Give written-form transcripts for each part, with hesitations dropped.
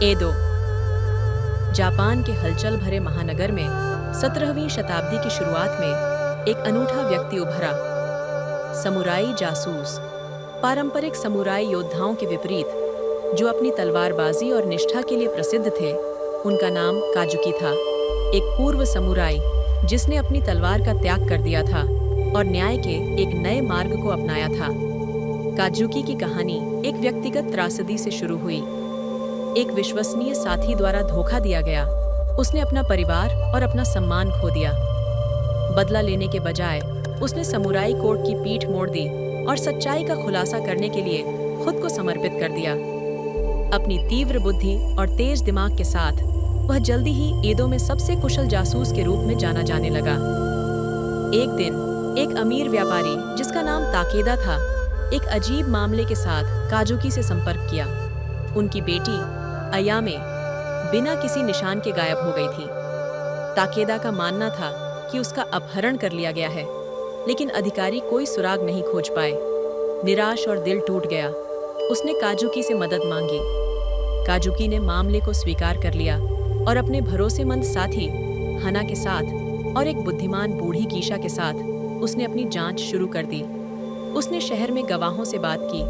एदो, Japan के हलचल भरे महानगर में 17वीं शताब्दी की शुरुआत में एक अनूठा व्यक्ति उभरा। समुराई जासूस। पारंपरिक समुराई योद्धाओं के विपरीत जो अपनी तलवारबाजी और निष्ठा के लिए प्रसिद्ध थे, उनका नाम काजुकी था। एक पूर्व समुराई जिसने अपनी तलवार का त्याग कर दिया था और न्याय के एक नए मार्ग को अपनाया था। काजुकी की कहानी एक व्यक्तिगत त्रासदी से शुरू हुई। एक विश्वसनीय साथी द्वारा धोखा दिया गया। उसने अपना परिवार और अपना सम्मान खो दिया। बदला लेने के बजाय उसने समुराई कोड की पीठ मोड़ दी और सच्चाई का खुलासा करने के लिए खुद को समर्पित कर दिया। अपनी तीव्र बुद्धि और तेज दिमाग के साथ वह जल्दी ही एदो में सबसे कुशल जासूस के रूप में जाना जाने लगा। एक दिन एक अमीर व्यापारी जिसका नाम ताकेदा था, एक अजीब मामले के साथ काजुकी से संपर्क किया। उनकी बेटी अयामे बिना किसी निशान के गायब हो गई थी। ताकेदा का मानना था कि उसका अपहरण कर लिया गया है, लेकिन अधिकारी कोई सुराग नहीं खोज पाए। निराश और दिल टूट गया। उसने काजुकी से मदद मांगी। काजुकी ने मामले को स्वीकार कर लिया और अपने भरोसेमंद साथी हना के साथ और एक बुद्धिमान बूढ़ी कीशा के साथ उसने अपनी जांच शुरू कर दी। उसने शहर में गवाहों से बात की,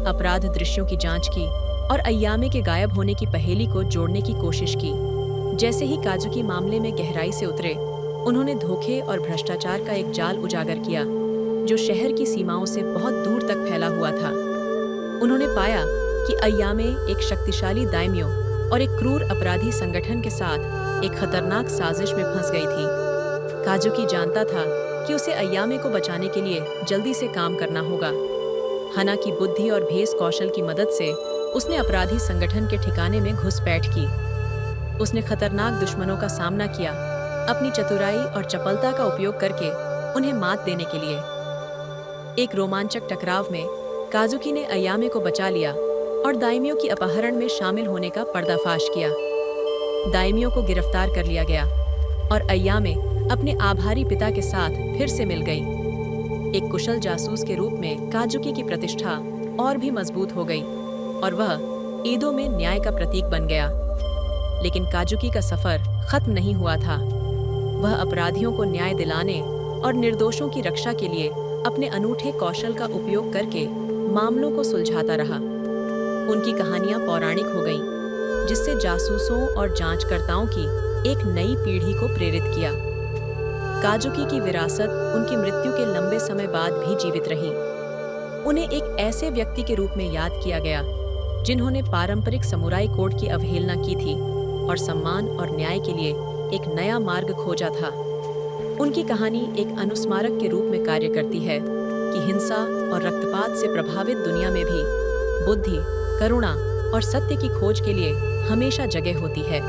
अपराध दृश्यों की जांच की और अय्यामे के गायब होने की पहेली को जोड़ने की कोशिश की। जैसे ही काजुकी मामले में गहराई से उतरे, उन्होंने धोखे और भ्रष्टाचार का एक जाल उजागर किया जो शहर की सीमाओं से बहुत दूर तक फैला हुआ था। उन्होंने पाया कि अय्यामे एक शक्तिशाली दाइम्यो और एक क्रूर अपराधी संगठन के साथ एक खतरनाक साजिश में फंस गई थी। काजुकी जानता था कि उसे अय्यामे को बचाने के लिए जल्दी से काम करना होगा। हना की बुद्धि और भेष कौशल की मदद से उसने अपराधी संगठन के ठिकाने में घुसपैठ की। उसने खतरनाक दुश्मनों का सामना किया, अपनी चतुराई और चपलता का उपयोग करके उन्हें मात देने के लिए। एक रोमांचक टकराव में काजुकी ने अय्यामे को बचा लिया और दाइमियों की अपहरण में शामिल होने का पर्दाफाश किया। दाइमियों को गिरफ्तार कर लिया गया और अय्यामे अपने आभारी पिता के साथ फिर से मिल गई। एक कुशल जासूस के रूप में काजुकी की प्रतिष्ठा और भी मजबूत हो गई और वह एदो में न्याय का प्रतीक बन गया। लेकिन काजुकी का सफर खत्म नहीं हुआ था। वह अपराधियों को न्याय दिलाने और निर्दोषों की रक्षा के लिए अपने अनूठे कौशल का उपयोग करके मामलों को सुलझाता रहा। उनकी कहानियां पौराणिक हो गईं, जिससे जासूसों और जांचकर्ताओं की एक नई पीढ़ी को प्रेरित किया। काजुकी की विरासत उनकी मृत्यु के लंबे समय बाद भी जीवित रही। उन्हें एक ऐसे व्यक्ति के रूप में याद किया गया जिन्होंने पारंपरिक समुराई कोड की अवहेलना की थी और सम्मान और न्याय के लिए एक नया मार्ग खोजा था। उनकी कहानी एक अनुस्मारक के रूप में कार्य करती है कि हिंसा और रक्तपात से प्रभावित दुनिया में भी बुद्धि, करुणा और सत्य की खोज के लिए हमेशा जगह होती है।